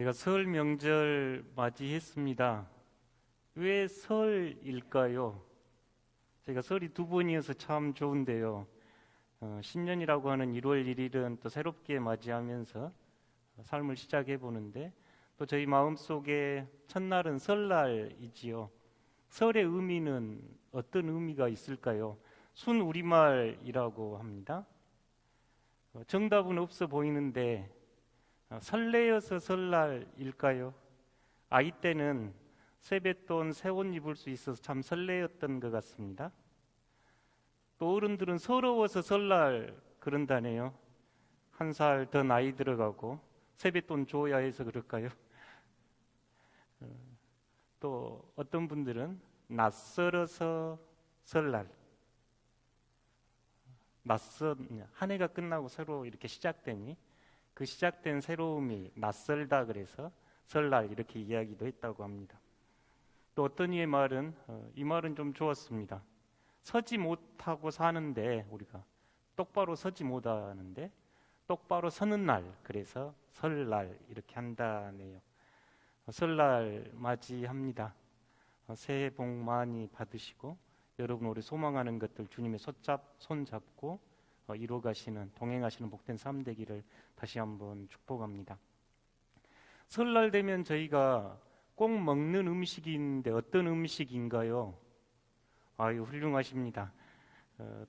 제가 설 명절 맞이했습니다. 왜 설일까요? 제가 설이 두 번이어서 참 좋은데요. 신년이라고 하는 1월 1일은 또 새롭게 맞이하면서 삶을 시작해 보는데, 또 저희 마음속에 첫날은 설날이지요. 설의 의미는 어떤 의미가 있을까요? 순 우리말이라고 합니다. 정답은 없어 보이는데 설레어서 설날일까요? 아이 때는 세뱃돈, 새옷 입을 수 있어서 참 설레었던 것 같습니다. 또 어른들은 서러워서 설날 그런다네요. 한 살 더 나이 들어가고 세뱃돈 줘야 해서 그럴까요? 또 어떤 분들은 낯설어서 설날, 한 해가 끝나고 새로 이렇게 시작되니 그 시작된 새로움이 낯설다 그래서 설날 이렇게 이야기도 했다고 합니다. 또 어떤 이의 말은 이 말은 좀 좋았습니다. 서지 못하고 사는데, 우리가 똑바로 서지 못하는데 똑바로 서는 날, 그래서 설날 이렇게 한다네요. 설날 맞이합니다. 새해 복 많이 받으시고 여러분 우리 소망하는 것들 주님의 손 잡고 이뤄 가시는, 동행하시는 복된 삶 되기를 다시 한번 축복합니다. 설날 되면 저희가 꼭 먹는 음식이 있는데 어떤 음식인가요? 아유, 훌륭하십니다.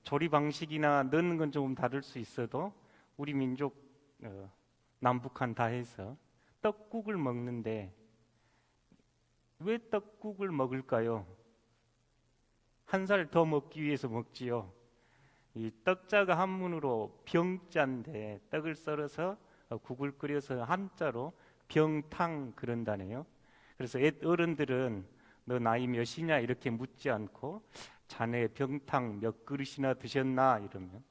조리 방식이나 넣는 건 조금 다를 수 있어도 우리 민족 남북한 다 해서 떡국을 먹는데, 왜 떡국을 먹을까요? 한 살 더 먹기 위해서 먹지요. 이 떡자가 한문으로 병자인데 떡을 썰어서 국을 끓여서 한자로 병탕 그런다네요. 그래서 옛 어른들은 너 나이 몇이냐 이렇게 묻지 않고 자네 병탕 몇 그릇이나 드셨나 이러면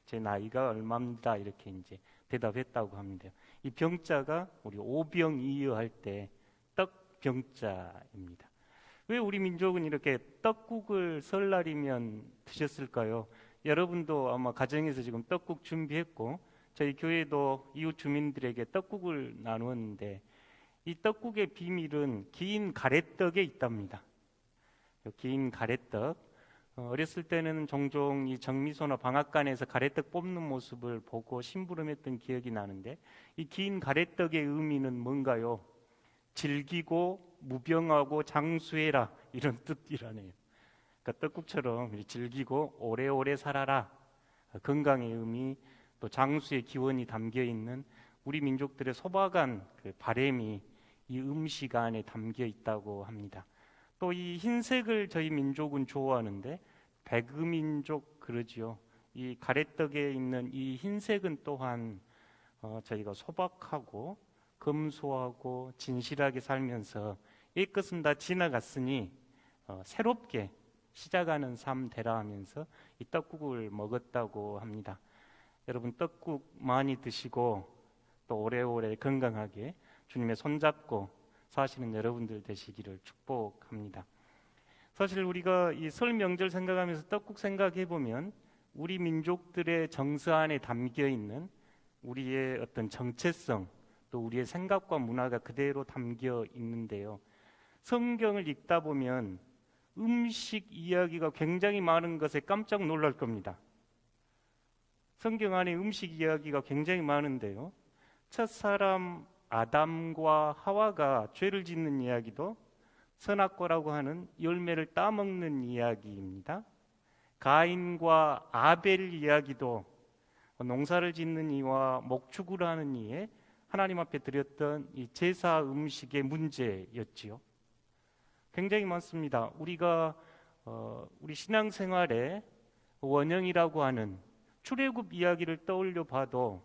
제 나이가 얼마입니다 이렇게 이제 대답했다고 합니다. 이 병자가 우리 오병이어 할 때 떡병자입니다. 왜 우리 민족은 이렇게 떡국을 설날이면 드셨을까요? 여러분도 아마 가정에서 지금 떡국 준비했고 저희 교회도 이웃 주민들에게 떡국을 나누었는데, 이 떡국의 비밀은 긴 가래떡에 있답니다. 긴 가래떡, 어렸을 때는 종종 이 정미소나 방앗간에서 가래떡 뽑는 모습을 보고 심부름했던 기억이 나는데, 이 긴 가래떡의 의미는 뭔가요? 즐기고 무병하고 장수해라, 이런 뜻이라네요. 그러니까 떡국처럼 즐기고 오래오래 살아라, 건강의 의미, 또 장수의 기원이 담겨 있는 우리 민족들의 소박한 그 바램이 이 음식 안에 담겨 있다고 합니다. 또 이 흰색을 저희 민족은 좋아하는데, 백의민족 그러지요. 이 가래떡에 있는 이 흰색은 또한 저희가 소박하고 검소하고 진실하게 살면서 이 것은 다 지나갔으니 새롭게 시작하는 삶 되라 하면서 이 떡국을 먹었다고 합니다. 여러분 떡국 많이 드시고 또 오래오래 건강하게 주님의 손잡고 사시는 여러분들 되시기를 축복합니다. 사실 우리가 이 설 명절 생각하면서 떡국 생각해 보면 우리 민족들의 정서 안에 담겨 있는 우리의 어떤 정체성, 또 우리의 생각과 문화가 그대로 담겨 있는데요. 성경을 읽다 보면 음식 이야기가 굉장히 많은 것에 깜짝 놀랄 겁니다. 성경 안에 음식 이야기가 굉장히 많은데요. 첫사람 아담과 하와가 죄를 짓는 이야기도 선악과라고 하는 열매를 따먹는 이야기입니다. 가인과 아벨 이야기도 농사를 짓는 이와 목축을 하는 이에 하나님 앞에 드렸던 이 제사 음식의 문제였지요. 굉장히 많습니다. 우리가 우리 신앙생활에 원형이라고 하는 출애굽 이야기를 떠올려 봐도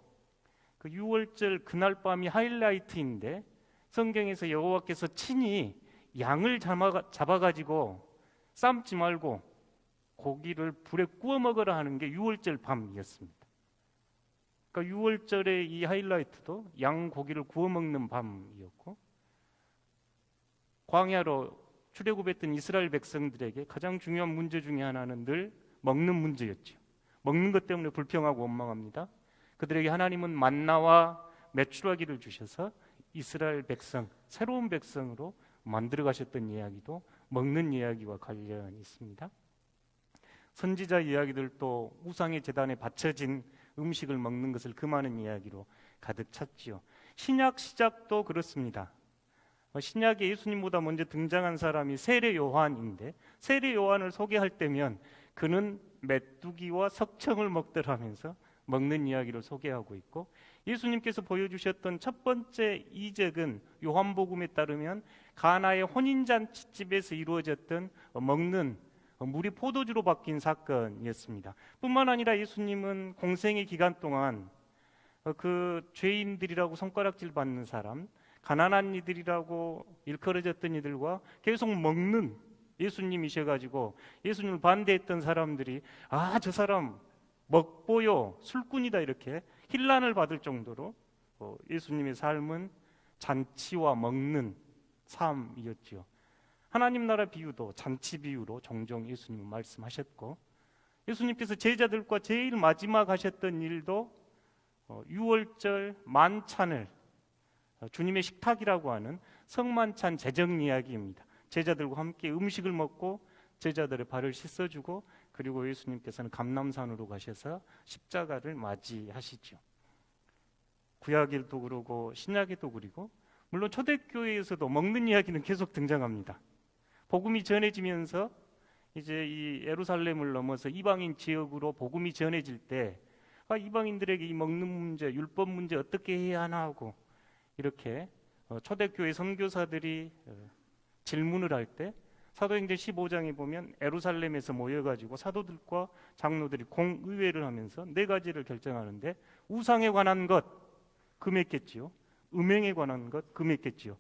그 6월절 그날 밤이 하이라이트인데, 성경에서 여호와께서 친히 양을 잡아가지고 삶지 말고 고기를 불에 구워 먹으라 하는 게 6월절 밤이었습니다. 그러니까 6월절의 이 하이라이트도 양 고기를 구워 먹는 밤이었고, 광야로 출애굽했던 이스라엘 백성들에게 가장 중요한 문제 중에 하나는 늘 먹는 문제였죠. 먹는 것 때문에 불평하고 원망합니다. 그들에게 하나님은 만나와 메추라기를 주셔서 이스라엘 백성, 새로운 백성으로 만들어 가셨던 이야기도 먹는 이야기와 관련이 있습니다. 선지자 이야기들도 우상의 제단에 바쳐진 음식을 먹는 것을 금하는 이야기로 가득 찼지요. 신약 시작도 그렇습니다. 신약에 예수님보다 먼저 등장한 사람이 세례 요한인데, 세례 요한을 소개할 때면 그는 메뚜기와 석청을 먹더라면서 먹는 이야기를 소개하고 있고, 예수님께서 보여주셨던 첫 번째 이적은 요한복음에 따르면 가나의 혼인잔치집에서 이루어졌던 먹는 물이 포도주로 바뀐 사건이었습니다. 뿐만 아니라 예수님은 공생의 기간 동안 그 죄인들이라고 손가락질 받는 사람, 가난한 이들이라고 일컬어졌던 이들과 계속 먹는 예수님이셔가지고 예수님을 반대했던 사람들이 저 사람 먹보요 술꾼이다 이렇게 힐난을 받을 정도로 예수님의 삶은 잔치와 먹는 삶이었지요. 하나님 나라 비유도 잔치 비유로 종종 예수님은 말씀하셨고, 예수님께서 제자들과 제일 마지막 하셨던 일도 유월절 만찬을 주님의 식탁이라고 하는 성만찬 제정 이야기입니다. 제자들과 함께 음식을 먹고 제자들의 발을 씻어주고, 그리고 예수님께서는 감람산으로 가셔서 십자가를 맞이하시죠. 구약에도 그러고 신약에도 그리고, 물론 초대교회에서도 먹는 이야기는 계속 등장합니다. 복음이 전해지면서 이제 이 예루살렘을 넘어서 이방인 지역으로 복음이 전해질 때 이방인들에게 이 먹는 문제, 율법 문제 어떻게 해야 하나 하고, 이렇게 초대교회 선교사들이 질문을 할 때 사도행전 15장에 보면 예루살렘에서 모여가지고 사도들과 장로들이 공의회를 하면서 네 가지를 결정하는데, 우상에 관한 것 금했겠지요, 음행에 관한 것 금했겠지요.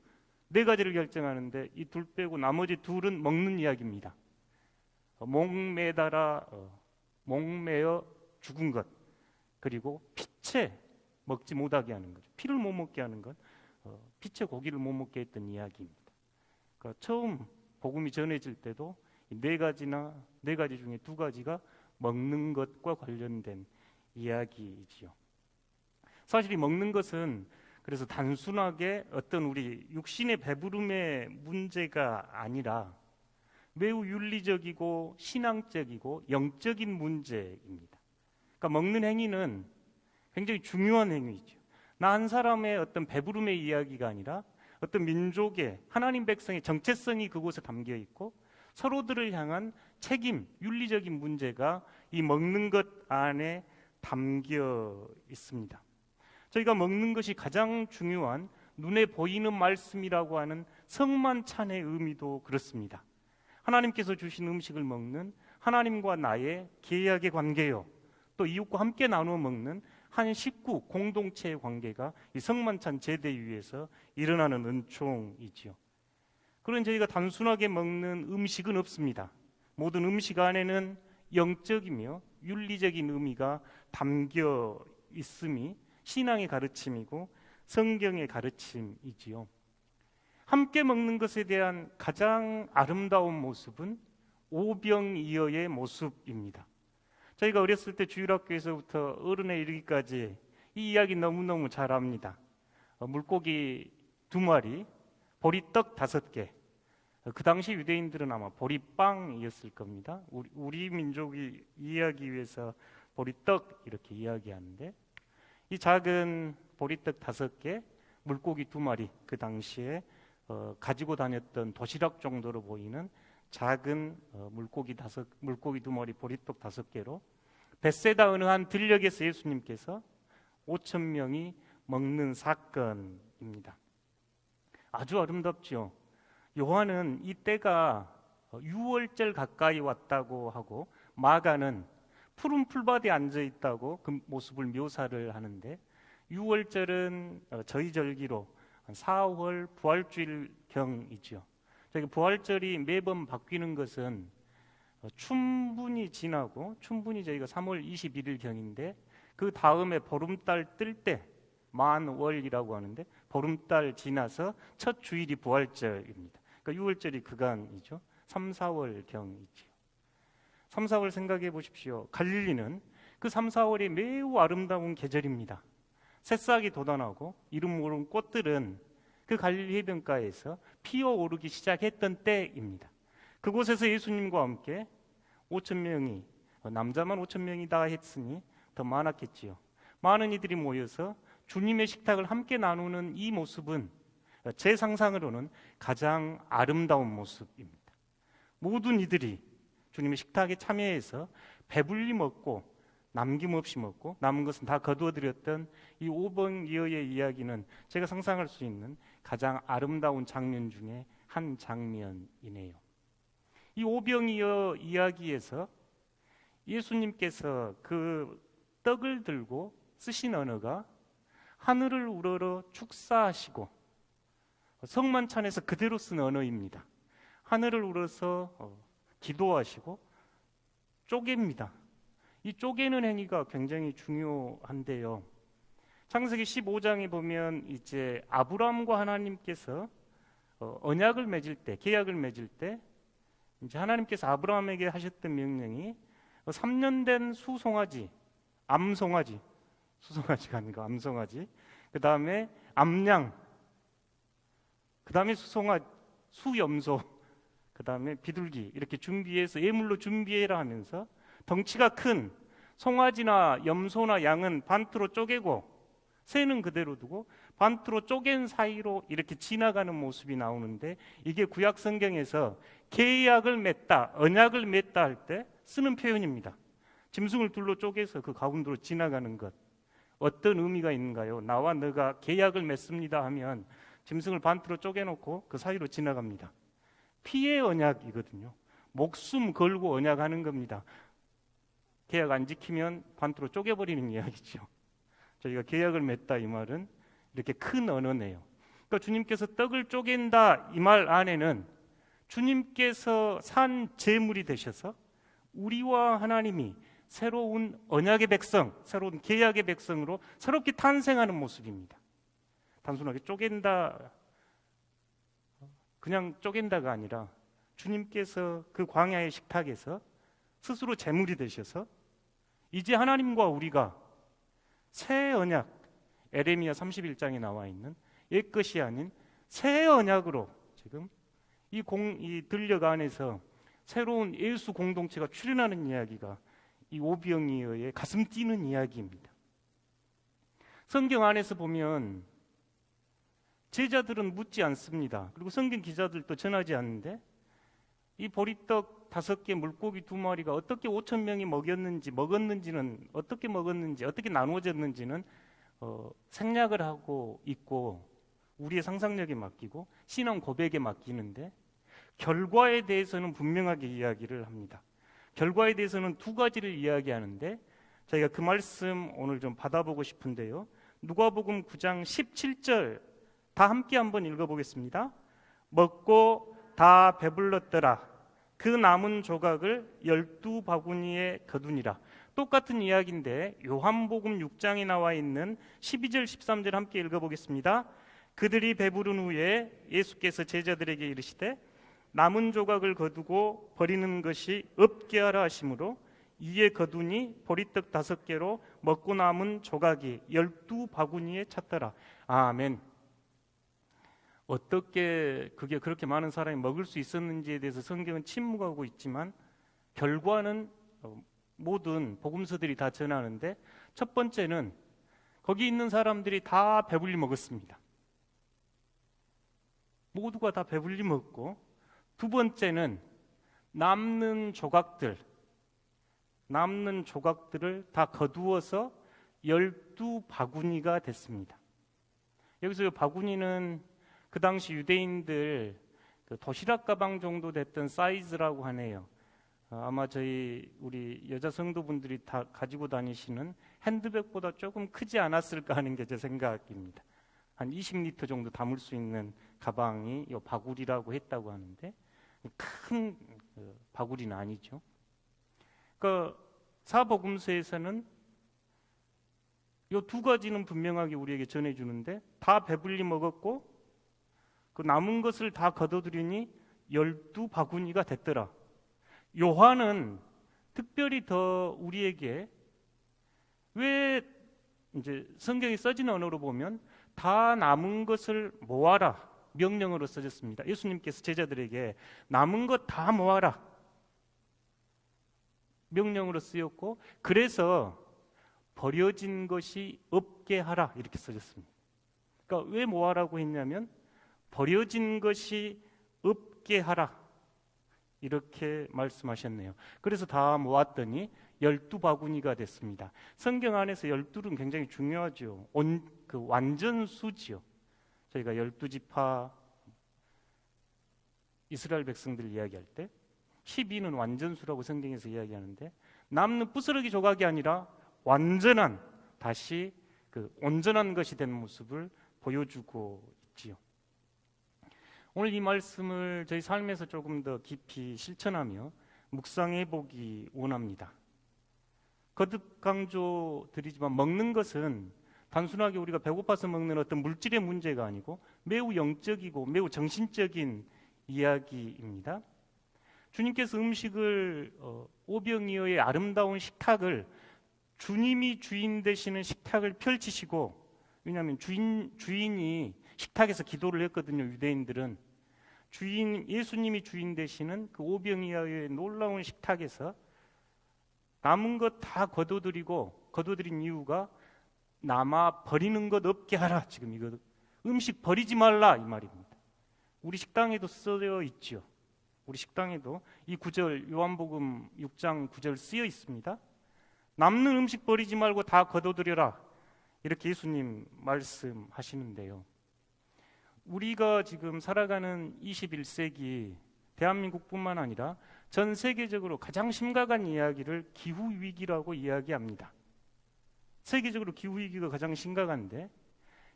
네 가지를 결정하는데 이 둘 빼고 나머지 둘은 먹는 이야기입니다. 목매어 죽은 것, 그리고 피채 먹지 못하게 하는 것, 피를 못 먹게 하는 것, 피채 고기를 못 먹게 했던 이야기입니다. 그러니까 처음 복음이 전해질 때도 이 네 가지 중에 두 가지가 먹는 것과 관련된 이야기이지요. 사실 이 먹는 것은 그래서 단순하게 어떤 우리 육신의 배부름의 문제가 아니라 매우 윤리적이고 신앙적이고 영적인 문제입니다. 그러니까 먹는 행위는 굉장히 중요한 행위죠. 나 한 사람의 어떤 배부름의 이야기가 아니라 어떤 민족의, 하나님 백성의 정체성이 그곳에 담겨 있고, 서로들을 향한 책임, 윤리적인 문제가 이 먹는 것 안에 담겨 있습니다. 저희가 먹는 것이 가장 중요한 눈에 보이는 말씀이라고 하는 성만찬의 의미도 그렇습니다. 하나님께서 주신 음식을 먹는 하나님과 나의 계약의 관계요, 또 이웃과 함께 나누어 먹는 한 식구 공동체의 관계가 이 성만찬 제대 위에서 일어나는 은총이지요. 그런 저희가 단순하게 먹는 음식은 없습니다. 모든 음식 안에는 영적이며 윤리적인 의미가 담겨 있음이 신앙의 가르침이고 성경의 가르침이지요. 함께 먹는 것에 대한 가장 아름다운 모습은 오병이어의 모습입니다. 저희가 어렸을 때 주일학교에서부터 어른에 이르기까지 이 이야기 너무너무 잘 압니다. 물고기 2마리, 보리떡 5개. 그 당시 유대인들은 아마 보리빵이었을 겁니다. 우리 민족이 이해하기 위해서 보리떡 이렇게 이야기하는데, 이 작은 보리떡 5개, 물고기 2마리, 그 당시에 가지고 다녔던 도시락 정도로 보이는 작은 물고기 2마리, 보리떡 5개로 벳세다 어느 한 들녘에서 예수님께서 5,000명이 먹는 사건입니다. 아주 아름답죠. 요한은 이 때가 유월절 가까이 왔다고 하고, 마가는 푸른 풀밭에 앉아 있다고 그 모습을 묘사를 하는데, 유월절은 저희 절기로 4월 부활주일경이죠. 저희 부활절이 매번 바뀌는 것은 춘분이 지나고, 춘분이 저희가 3월 21일경인데 그 다음에 보름달 뜰 때 만월이라고 하는데, 보름달 지나서 첫 주일이 부활절입니다. 그러니까 6월절이 그간이죠. 3, 4월경이죠. 3, 4월 생각해 보십시오. 갈릴리는 그 3, 4월이 매우 아름다운 계절입니다. 새싹이 돋아나고 이름 모르는 꽃들은 그 갈릴리 해변가에서 피어오르기 시작했던 때입니다. 그곳에서 예수님과 함께 5천 명이 남자만 5천 명이다 했으니 더 많았겠지요. 많은 이들이 모여서 주님의 식탁을 함께 나누는 이 모습은 제 상상으로는 가장 아름다운 모습입니다. 모든 이들이 주님의 식탁에 참여해서 배불리 먹고 남김없이 먹고 남은 것은 다 거두어드렸던 이 오병이어의 이야기는 제가 상상할 수 있는 가장 아름다운 장면 중에 한 장면이네요. 이 오병이어 이야기에서 예수님께서 그 떡을 들고 쓰신 언어가 하늘을 우러러 축사하시고 성만찬에서 그대로 쓴 언어입니다. 하늘을 우러서 기도하시고 쪼갭니다. 이 쪼개는 행위가 굉장히 중요한데요. 창세기 15장에 보면 이제 아브라함과 하나님께서 언약을 맺을 때, 계약을 맺을 때 이제 하나님께서 아브라함에게 하셨던 명령이 3년 된 수송아지, 암송아지, 수송아지가 아니고 암송아지, 그 다음에 암양, 그 다음에 수염소, 그 다음에 비둘기 이렇게 준비해서 예물로 준비해라 하면서 덩치가 큰 송아지나 염소나 양은 반트로 쪼개고 새는 그대로 두고 반트로 쪼갠 사이로 이렇게 지나가는 모습이 나오는데 이게 구약 성경에서 계약을 맺다, 언약을 맺다 할 때 쓰는 표현입니다. 짐승을 둘로 쪼개서 그 가운데로 지나가는 것. 어떤 의미가 있는가요? 나와 너가 계약을 맺습니다 하면 짐승을 반트로 쪼개놓고 그 사이로 지나갑니다. 피의 언약이거든요. 목숨 걸고 언약하는 겁니다. 계약 안 지키면 반트로 쪼개버리는 이야기죠. 저희가 계약을 맺다 이 말은 이렇게 큰 언어네요. 그러니까 주님께서 떡을 쪼갠다 이 말 안에는 주님께서 산 제물이 되셔서 우리와 하나님이 새로운 언약의 백성, 새로운 계약의 백성으로 새롭게 탄생하는 모습입니다. 단순하게 쪼갠다, 그냥 쪼갠다가 아니라 주님께서 그 광야의 식탁에서 스스로 제물이 되셔서 이제 하나님과 우리가 새 언약, 에레미야 31장에 나와 있는 옛것이 아닌 새 언약으로 지금 이 들녘 안에서 새로운 예수 공동체가 출현하는 이야기가 이 오병이어의 가슴 뛰는 이야기입니다. 성경 안에서 보면 제자들은 묻지 않습니다. 그리고 성경 기자들도 전하지 않는데 이 보리떡 5개, 물고기 2마리가 어떻게 5천 명이 먹었는지는 어떻게 먹었는지, 어떻게 나누어졌는지는 생략을 하고 있고 우리의 상상력에 맡기고 신앙 고백에 맡기는데 결과에 대해서는 분명하게 이야기를 합니다. 결과에 대해서는 2가지를 이야기하는데 저희가 그 말씀 오늘 좀 받아보고 싶은데요. 누가복음 9장 17절 다 함께 한번 읽어보겠습니다. 먹고 다 배불렀더라. 그 남은 조각을 12바구니에 거두니라. 똑같은 이야기인데 요한복음 6장에 나와 있는 12절 13절 함께 읽어보겠습니다. 그들이 배부른 후에 예수께서 제자들에게 이르시되 남은 조각을 거두고 버리는 것이 없게 하라 하시므로 이에 거두니 보리떡 5개로 먹고 남은 조각이 12바구니에 찼더라. 아멘. 어떻게 그게 그렇게 많은 사람이 먹을 수 있었는지에 대해서 성경은 침묵하고 있지만 결과는 모든 복음서들이 다 전하는데 첫 번째는 거기 있는 사람들이 다 배불리 먹었습니다. 모두가 다 배불리 먹고 두 번째는 남는 조각들을 다 거두어서 12바구니가 됐습니다. 여기서 바구니는 그 당시 유대인들 도시락 가방 정도 됐던 사이즈라고 하네요. 아마 우리 여자 성도분들이 다 가지고 다니시는 핸드백보다 조금 크지 않았을까 하는 게 제 생각입니다. 한 20리터 정도 담을 수 있는 가방이 이 바구리라고 했다고 하는데 큰 바구리는 아니죠. 그러니까 사복음서에서는 이 2가지는 분명하게 우리에게 전해주는데 다 배불리 먹었고 그 남은 것을 다 거둬들이니 12바구니가 됐더라. 요한은 특별히 더 우리에게 왜 이제 성경이 써진 언어로 보면 다 남은 것을 모아라 명령으로 써졌습니다. 예수님께서 제자들에게 남은 것 다 모아라 명령으로 쓰였고, 그래서 버려진 것이 없게 하라 이렇게 써졌습니다. 그러니까 왜 모아라고 했냐면 버려진 것이 없게 하라 이렇게 말씀하셨네요. 그래서 다 모았더니 12바구니가 됐습니다. 성경 안에서 12는 굉장히 중요하죠. 완전수지요. 저희가 12지파 이스라엘 백성들 이야기할 때 12는 완전수라고 성경에서 이야기하는데, 남는 부스러기 조각이 아니라 완전한, 다시 온전한 것이 된 모습을 보여주고 있지요. 오늘 이 말씀을 저희 삶에서 조금 더 깊이 실천하며 묵상해 보기 원합니다. 거듭 강조드리지만 먹는 것은 단순하게 우리가 배고파서 먹는 어떤 물질의 문제가 아니고 매우 영적이고 매우 정신적인 이야기입니다. 주님께서 음식을 오병이어의 아름다운 식탁을, 주님이 주인 되시는 식탁을 펼치시고, 왜냐하면 주인이 식탁에서 기도를 했거든요. 유대인들은 예수님이 주인 되시는 그 오병이어의 놀라운 식탁에서 남은 것 다 거둬들인 이유가 남아 버리는 것 없게 하라. 지금 이거 음식 버리지 말라 이 말입니다. 우리 식당에도 쓰여 있죠. 우리 식당에도 이 구절, 요한복음 6장 9절 쓰여 있습니다. 남는 음식 버리지 말고 다 거둬들여라 이렇게 예수님 말씀하시는데요. 우리가 지금 살아가는 21세기 대한민국뿐만 아니라 전 세계적으로 가장 심각한 이야기를 기후위기라고 이야기합니다. 세계적으로 기후위기가 가장 심각한데,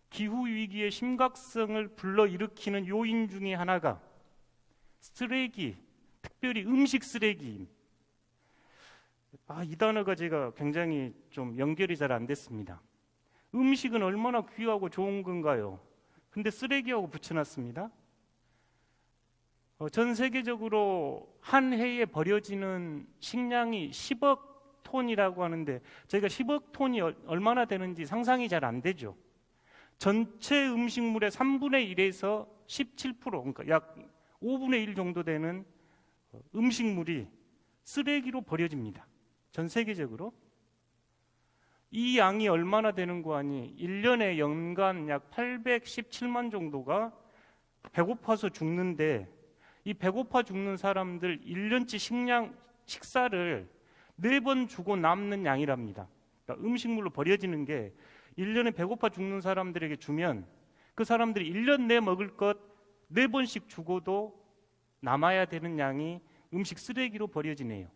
기후위기의 심각성을 불러일으키는 요인 중에 하나가 쓰레기, 특별히 음식 쓰레기입니다. 이 단어가 제가 굉장히 좀 연결이 잘 안 됐습니다. 음식은 얼마나 귀하고 좋은 건가요? 근데 쓰레기하고 붙여놨습니다. 전 세계적으로 한 해에 버려지는 식량이 10억 톤이라고 하는데, 저희가 10억 톤이 얼마나 되는지 상상이 잘 안 되죠. 전체 음식물의 3분의 1에서 17%, 그러니까 약 5분의 1 정도 되는 음식물이 쓰레기로 버려집니다. 전 세계적으로. 이 양이 얼마나 되는 거 아니? 1년에 연간 약 817만 정도가 배고파서 죽는데, 이 배고파 죽는 사람들 1년치 식사를 4번 주고 남는 양이랍니다. 그러니까 음식물로 버려지는 게 1년에 배고파 죽는 사람들에게 주면 그 사람들이 1년 내 먹을 것 4번씩 주고도 남아야 되는 양이 음식 쓰레기로 버려지네요.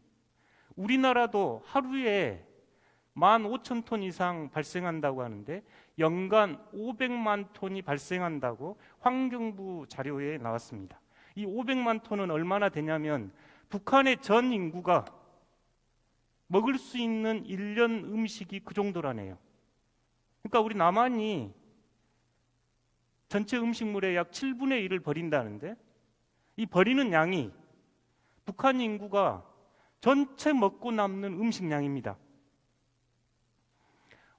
우리나라도 하루에 15,000톤 이상 발생한다고 하는데 연간 500만 톤이 발생한다고 환경부 자료에 나왔습니다. 이 500만 톤은 얼마나 되냐면 북한의 전 인구가 먹을 수 있는 1년 음식이 그 정도라네요. 그러니까 우리 남한이 전체 음식물의 약 7분의 1을 버린다는데, 이 버리는 양이 북한 인구가 전체 먹고 남는 음식량입니다.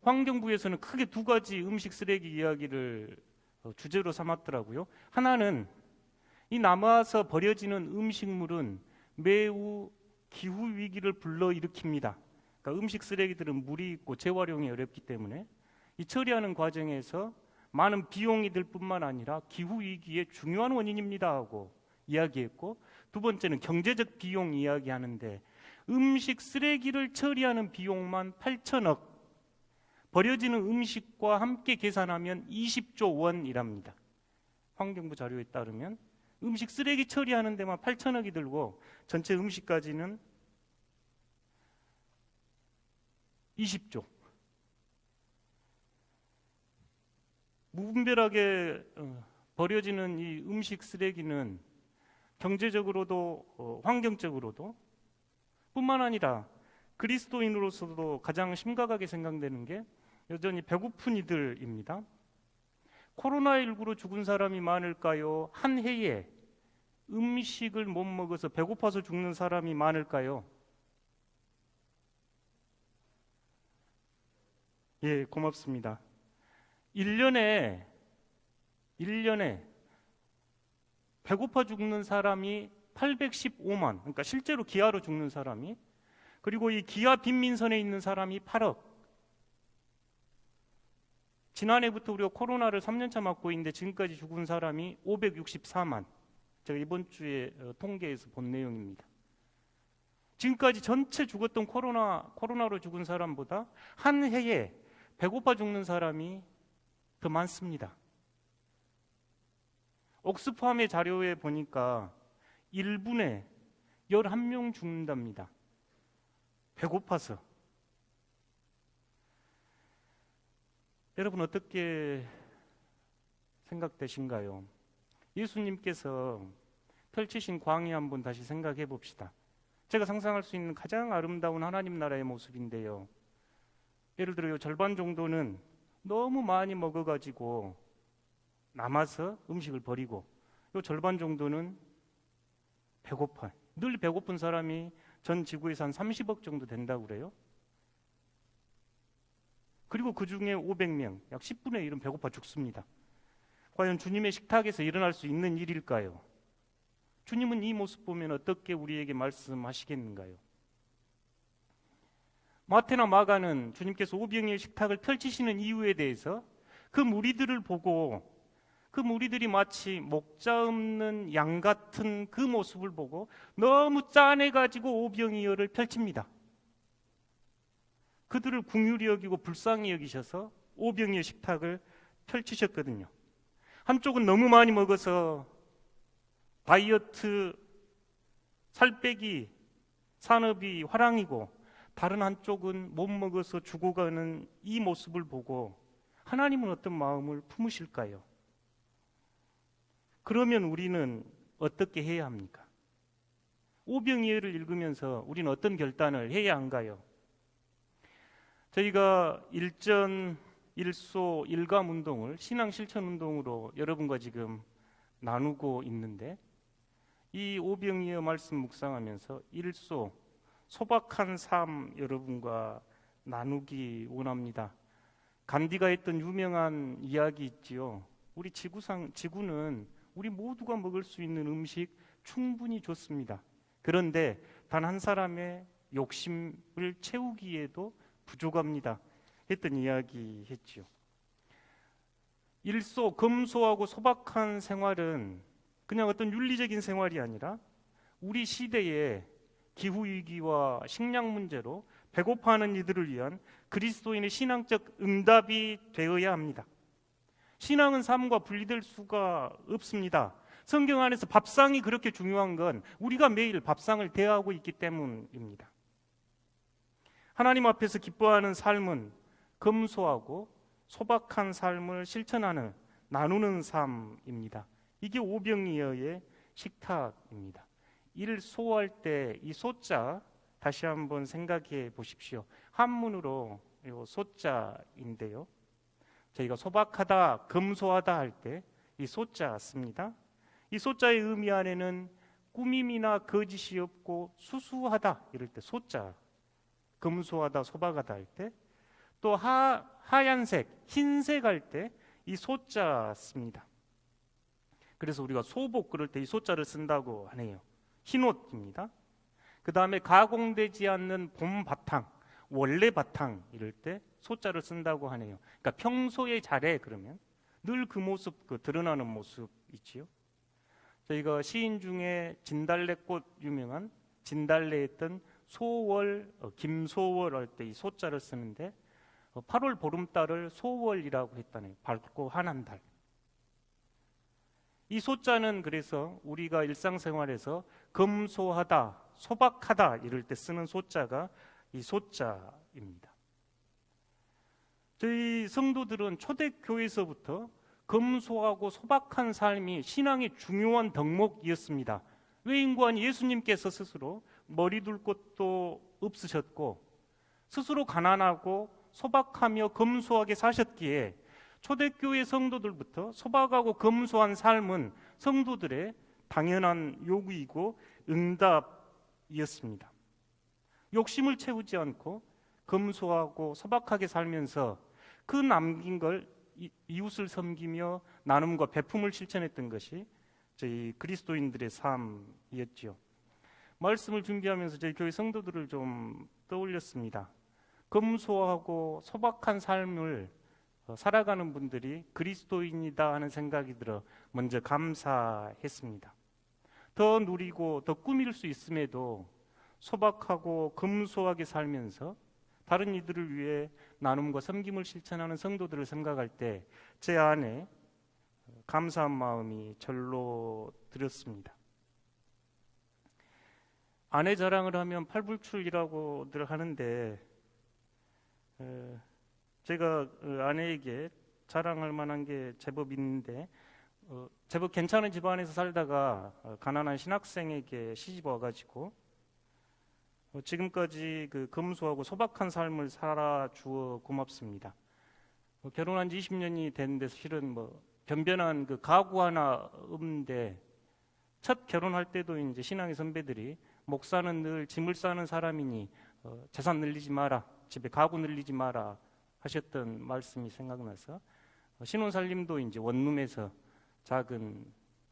환경부에서는 크게 2가지 음식 쓰레기 이야기를 주제로 삼았더라고요. 하나는 이 남아서 버려지는 음식물은 매우 기후위기를 불러일으킵니다. 그러니까 음식 쓰레기들은 물이 있고 재활용이 어렵기 때문에 이 처리하는 과정에서 많은 비용이 들 뿐만 아니라 기후위기의 중요한 원인입니다 하고 이야기했고, 2번째는 경제적 비용 이야기하는데 음식 쓰레기를 처리하는 비용만 8천억, 버려지는 음식과 함께 계산하면 20조 원이랍니다. 환경부 자료에 따르면 음식 쓰레기 처리하는 데만 8천억이 들고 전체 음식까지는 20조. 무분별하게 버려지는 이 음식 쓰레기는 경제적으로도 환경적으로도 뿐만 아니라 그리스도인으로서도 가장 심각하게 생각되는 게 여전히 배고픈 이들입니다. 코로나19로 죽은 사람이 많을까요? 한 해에 음식을 못 먹어서 배고파서 죽는 사람이 많을까요? 예, 고맙습니다. 1년에 1년에 배고파 죽는 사람이 815만, 그러니까 실제로 기아로 죽는 사람이, 그리고 이 기아 빈민선에 있는 사람이 8억. 지난해부터 우리가 코로나를 3년차 맞고 있는데 지금까지 죽은 사람이 564만. 제가 이번 주에 통계에서 본 내용입니다. 지금까지 전체 죽었던 코로나로 죽은 사람보다 한 해에 배고파 죽는 사람이 더 많습니다. 옥스팜의 자료에 보니까 1분에 11명 죽는답니다. 배고파서. 여러분 어떻게 생각되신가요? 예수님께서 펼치신 광야 한번 다시 생각해 봅시다. 제가 상상할 수 있는 가장 아름다운 하나님 나라의 모습인데요. 예를 들어 절반 정도는 너무 많이 먹어가지고 남아서 음식을 버리고, 요 절반 정도는 배고파. 늘 배고픈 사람이 전 지구에서 한 30억 정도 된다고 그래요. 그리고 그 중에 500명, 약 10분의 1은 배고파 죽습니다. 과연 주님의 식탁에서 일어날 수 있는 일일까요? 주님은 이 모습 보면 어떻게 우리에게 말씀하시겠는가요? 마태나 마가는 주님께서 오병이의 식탁을 펼치시는 이유에 대해서 그 무리들을 보고, 그 무리들이 마치 목자 없는 양 같은 그 모습을 보고 너무 짠해가지고 오병이어를 펼칩니다. 그들을 긍휼히 여기고 불쌍히 여기셔서 오병이어 식탁을 펼치셨거든요. 한쪽은 너무 많이 먹어서 다이어트, 살 빼기 산업이 화랑이고, 다른 한쪽은 못 먹어서 죽어가는 이 모습을 보고 하나님은 어떤 마음을 품으실까요? 그러면 우리는 어떻게 해야 합니까? 오병이어를 읽으면서 우리는 어떤 결단을 해야 한가요? 저희가 일전, 일소, 일감운동을 신앙실천운동으로 여러분과 지금 나누고 있는데, 이 오병이어 말씀 묵상하면서 일소, 소박한 삶 여러분과 나누기 원합니다. 간디가 했던 유명한 이야기 있지요. 우리 지구는 우리 모두가 먹을 수 있는 음식 충분히 좋습니다. 그런데 단 한 사람의 욕심을 채우기에도 부족합니다. 했던 이야기 했지요. 일소, 검소하고 소박한 생활은 그냥 어떤 윤리적인 생활이 아니라 우리 시대의 기후위기와 식량 문제로 배고파하는 이들을 위한 그리스도인의 신앙적 응답이 되어야 합니다. 신앙은 삶과 분리될 수가 없습니다. 성경 안에서 밥상이 그렇게 중요한 건 우리가 매일 밥상을 대하고 있기 때문입니다. 하나님 앞에서 기뻐하는 삶은 검소하고 소박한 삶을 실천하는, 나누는 삶입니다. 이게 오병이어의 식탁입니다. 일소할 때 이 소자 다시 한번 생각해 보십시오. 한문으로 이 소자인데요, 저희가 소박하다, 검소하다 할 때 이 소자 씁니다. 이 소자의 의미 안에는 꾸밈이나 거짓이 없고 수수하다 이럴 때 소자, 검소하다, 소박하다 할 때, 또 하얀색, 흰색 할 때 이 소자 씁니다. 그래서 우리가 소복 그럴 때 이 소자를 쓴다고 하네요. 흰옷입니다. 그 다음에 가공되지 않는 봄 바탕, 원래 바탕 이럴 때 소자를 쓴다고 하네요. 그러니까 평소에 잘해 그러면 늘 그 모습, 그 드러나는 모습이지요. 저희가 시인 중에 진달래꽃 유명한 진달래 했던 소월, 김소월 할 때 이 소자를 쓰는데 8월 보름달을 소월이라고 했다네요. 밝고 환한 달. 이 소자는 그래서 우리가 일상생활에서 검소하다, 소박하다 이럴 때 쓰는 소자가 이 소자입니다. 저희 성도들은 초대교회에서부터 검소하고 소박한 삶이 신앙의 중요한 덕목이었습니다. 외인관 예수님께서 스스로 머리 둘 곳도 없으셨고 스스로 가난하고 소박하며 검소하게 사셨기에 초대교회 성도들부터 소박하고 검소한 삶은 성도들의 당연한 요구이고 응답이었습니다. 욕심을 채우지 않고 검소하고 소박하게 살면서 그 남긴 걸 이웃을 섬기며 나눔과 배품을 실천했던 것이 저희 그리스도인들의 삶이었지요. 말씀을 준비하면서 저희 교회 성도들을 좀 떠올렸습니다. 검소하고 소박한 삶을 살아가는 분들이 그리스도인이다 하는 생각이 들어 먼저 감사했습니다. 더 누리고 더 꾸밀 수 있음에도 소박하고 검소하게 살면서 다른 이들을 위해 나눔과 섬김을 실천하는 성도들을 생각할 때 제 안에 감사한 마음이 절로 들었습니다. 아내 자랑을 하면 팔불출이라고들 하는데 제가 아내에게 자랑할 만한 게 제법 있는데 제법 괜찮은 집안에서 살다가 가난한 신학생에게 시집 와가지고 지금까지 그 검소하고 소박한 삶을 살아주어 고맙습니다. 결혼한 지 20년이 됐는데 실은 변변한 그 가구 하나 없는데 첫 결혼할 때도 이제 신앙의 선배들이 목사는 늘 짐을 싸는 사람이니 재산 늘리지 마라, 집에 가구 늘리지 마라 하셨던 말씀이 생각나서 신혼살림도 이제 원룸에서 작은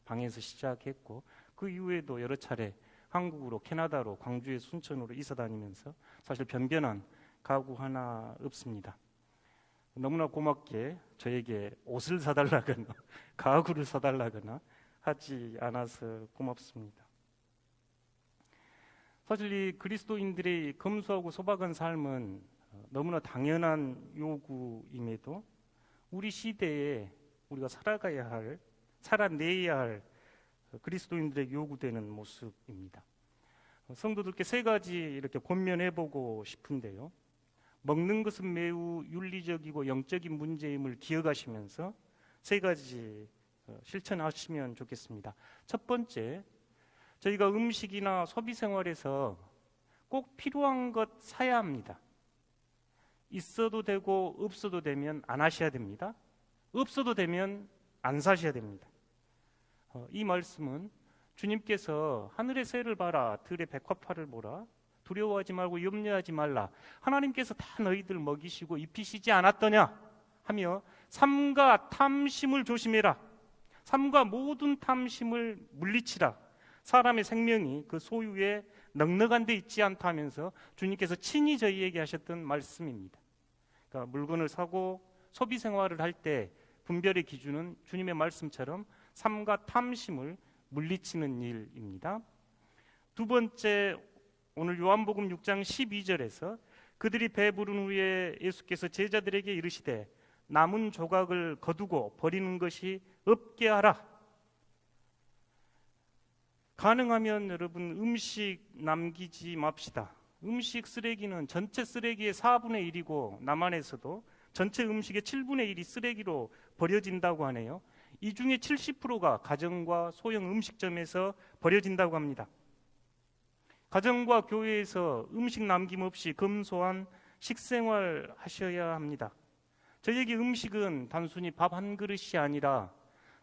방에서 시작했고 그 이후에도 여러 차례 한국으로 캐나다로 광주에 순천으로 이사 다니면서 사실 변변한 가구 하나 없습니다. 너무나 고맙게 저에게 옷을 사달라거나 가구를 사달라거나 하지 않아서 고맙습니다. 사실 이 그리스도인들의 검소하고 소박한 삶은 너무나 당연한 요구임에도 우리 시대에 우리가 살아내야 할 그리스도인들에게 요구되는 모습입니다. 성도들께 세 가지 이렇게 권면해보고 싶은데요. 먹는 것은 매우 윤리적이고 영적인 문제임을 기억하시면서 세 가지 실천하시면 좋겠습니다. 첫 번째, 저희가 음식이나 소비 생활에서 꼭 필요한 것 사야 합니다. 있어도 되고 없어도 되면 안 하셔야 됩니다. 없어도 되면 안 사셔야 됩니다. 이 말씀은 주님께서 하늘의 새를 봐라, 들의 백합화를 보라, 두려워하지 말고 염려하지 말라, 하나님께서 다 너희들 먹이시고 입히시지 않았더냐 하며 삼가 탐심을 조심해라, 삼가 모든 탐심을 물리치라, 사람의 생명이 그 소유에 넉넉한 데 있지 않다 하면서 주님께서 친히 저희에게 하셨던 말씀입니다. 그러니까 물건을 사고 소비 생활을 할 때 분별의 기준은 주님의 말씀처럼 삼가 탐심을 물리치는 일입니다. 두 번째, 오늘 요한복음 6장 12절에서 그들이 배부른 후에 예수께서 제자들에게 이르시되 남은 조각을 거두고 버리는 것이 없게 하라. 가능하면 여러분 음식 남기지 맙시다. 음식 쓰레기는 전체 쓰레기의 4분의 1이고 남한에서도 전체 음식의 7분의 1이 쓰레기로 버려진다고 하네요. 이 중에 70%가 가정과 소형 음식점에서 버려진다고 합니다. 가정과 교회에서 음식 남김없이 검소한 식생활 하셔야 합니다. 저에게 음식은 단순히 밥 한 그릇이 아니라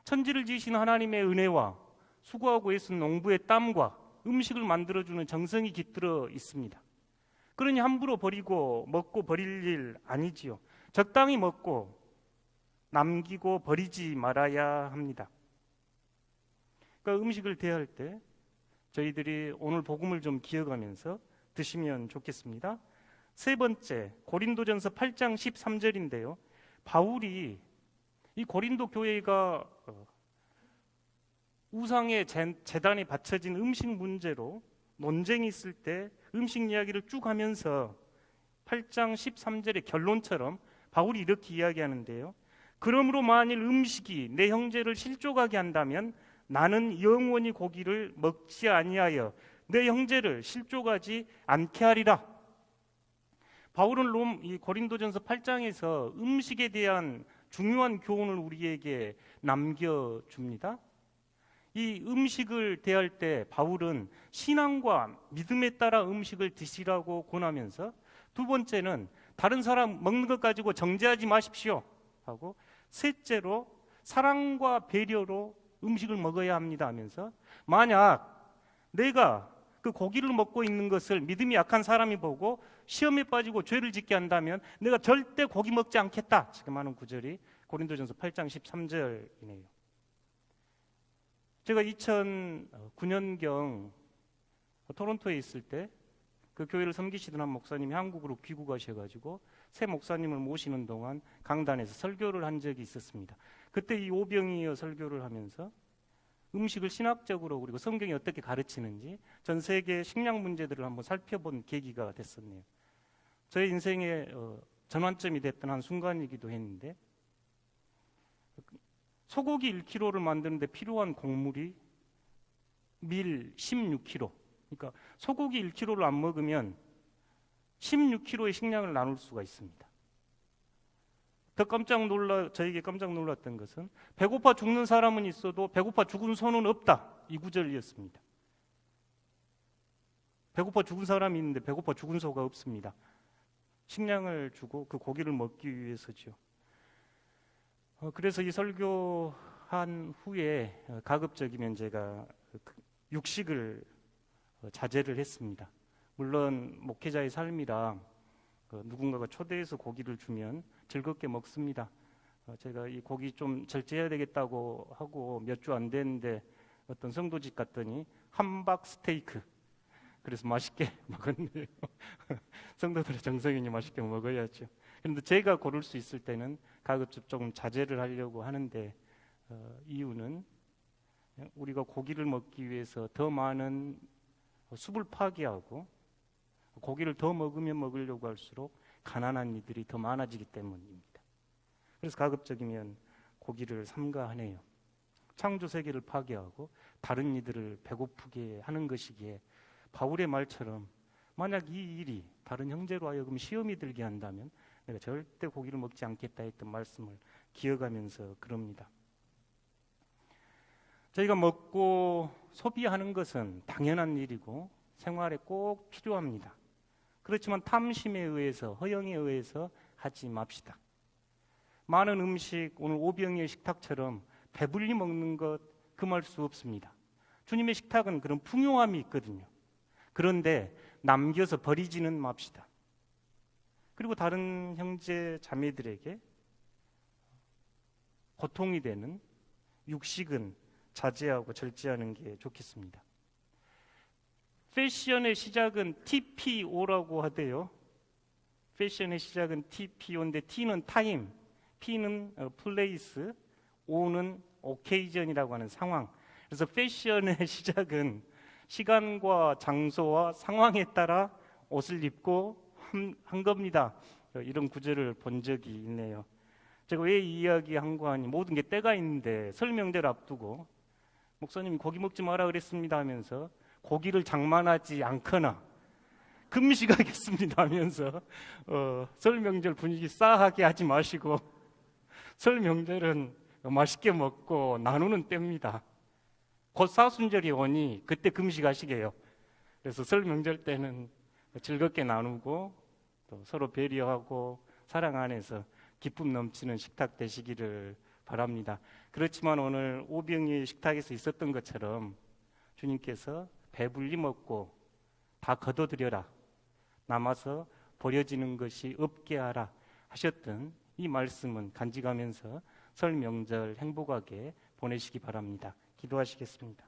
천지를 지으신 하나님의 은혜와 수고하고 애쓴 농부의 땀과 음식을 만들어주는 정성이 깃들어 있습니다. 그러니 함부로 버리고 먹고 버릴 일 아니지요. 적당히 먹고 남기고 버리지 말아야 합니다. 그러니까 음식을 대할 때 저희들이 오늘 복음을 좀 기억하면서 드시면 좋겠습니다. 세 번째, 고린도전서 8장 13절인데요. 바울이 이 고린도 교회가 우상의 제단에 바쳐진 음식 문제로 논쟁이 있을 때 음식 이야기를 쭉 하면서 8장 13절의 결론처럼 바울이 이렇게 이야기하는데요. 그러므로 만일 음식이 내 형제를 실족하게 한다면 나는 영원히 고기를 먹지 아니하여 내 형제를 실족하지 않게 하리라. 바울은 이 고린도전서 8장에서 음식에 대한 중요한 교훈을 우리에게 남겨줍니다. 이 음식을 대할 때 바울은 신앙과 믿음에 따라 음식을 드시라고 권하면서 두 번째는 다른 사람 먹는 것 가지고 정죄하지 마십시오 하고 셋째로 사랑과 배려로 음식을 먹어야 합니다 하면서 만약 내가 그 고기를 먹고 있는 것을 믿음이 약한 사람이 보고 시험에 빠지고 죄를 짓게 한다면 내가 절대 고기 먹지 않겠다 지금 하는 구절이 고린도전서 8장 13절이네요. 제가 2009년경 토론토에 있을 때 그 교회를 섬기시던 한 목사님이 한국으로 귀국하셔가지고 새 목사님을 모시는 동안 강단에서 설교를 한 적이 있었습니다. 그때 이 오병이어 설교를 하면서 음식을 신학적으로 그리고 성경이 어떻게 가르치는지 전 세계 식량 문제들을 한번 살펴본 계기가 됐었네요. 저의 인생의 전환점이 됐던 한 순간이기도 했는데, 소고기 1kg를 만드는데 필요한 곡물이 밀 16kg. 그러니까 소고기 1kg를 안 먹으면 16kg의 식량을 나눌 수가 있습니다. 저에게 깜짝 놀랐던 것은 배고파 죽는 사람은 있어도 배고파 죽은 소는 없다. 이 구절이었습니다. 배고파 죽은 사람이 있는데 배고파 죽은 소가 없습니다. 식량을 주고 그 고기를 먹기 위해서죠. 그래서 이 설교한 후에 가급적이면 제가 육식을 자제를 했습니다. 물론 목회자의 삶이라 누군가가 초대해서 고기를 주면 즐겁게 먹습니다. 제가 이 고기 좀 절제해야 되겠다고 하고 몇 주 안 됐는데 어떤 성도집 갔더니 함박 스테이크, 그래서 맛있게 먹었네요. 성도들의 정성이니 맛있게 먹어야죠. 그런데 제가 고를 수 있을 때는 가급적 조금 자제를 하려고 하는데, 이유는 우리가 고기를 먹기 위해서 더 많은 숲을 파괴하고 고기를 더 먹으면 먹으려고 할수록 가난한 이들이 더 많아지기 때문입니다. 그래서 가급적이면 고기를 삼가하네요. 창조 세계를 파괴하고 다른 이들을 배고프게 하는 것이기에 바울의 말처럼 만약 이 일이 다른 형제로 하여금 시험이 들게 한다면 내가 절대 고기를 먹지 않겠다 했던 말씀을 기억하면서 그럽니다. 저희가 먹고 소비하는 것은 당연한 일이고 생활에 꼭 필요합니다. 그렇지만 탐심에 의해서, 허영에 의해서 하지 맙시다. 많은 음식, 오늘 오병이의 식탁처럼 배불리 먹는 것 금할 수 없습니다. 주님의 식탁은 그런 풍요함이 있거든요. 그런데 남겨서 버리지는 맙시다. 그리고 다른 형제 자매들에게 고통이 되는 육식은 자제하고 절제하는 게 좋겠습니다. 패션의 시작은 TPO라고 하대요. 패션의 시작은 TPO인데 T는 타임, P는 플레이스, O는 오케이전이라고 하는 상황. 그래서 패션의 시작은 시간과 장소와 상황에 따라 옷을 입고 한 겁니다. 이런 구절을 본 적이 있네요. 제가 왜 이 이야기 한 거 하니, 모든 게 때가 있는데 설 명절 앞두고 목사님이 고기 먹지 마라 그랬습니다 하면서 고기를 장만하지 않거나 금식하겠습니다 하면서 설 명절 분위기 싸하게 하지 마시고, 설 명절은 맛있게 먹고 나누는 때입니다. 곧 사순절이 오니 그때 금식하시게요. 그래서 설 명절 때는 즐겁게 나누고 또 서로 배려하고 사랑 안에서 기쁨 넘치는 식탁 되시기를 바랍니다. 그렇지만 오늘 오병이의 식탁에서 있었던 것처럼 주님께서 배불리 먹고 다 거둬들여라, 남아서 버려지는 것이 없게 하라 하셨던 이 말씀은 간직하면서 설 명절 행복하게 보내시기 바랍니다. 기도하시겠습니다.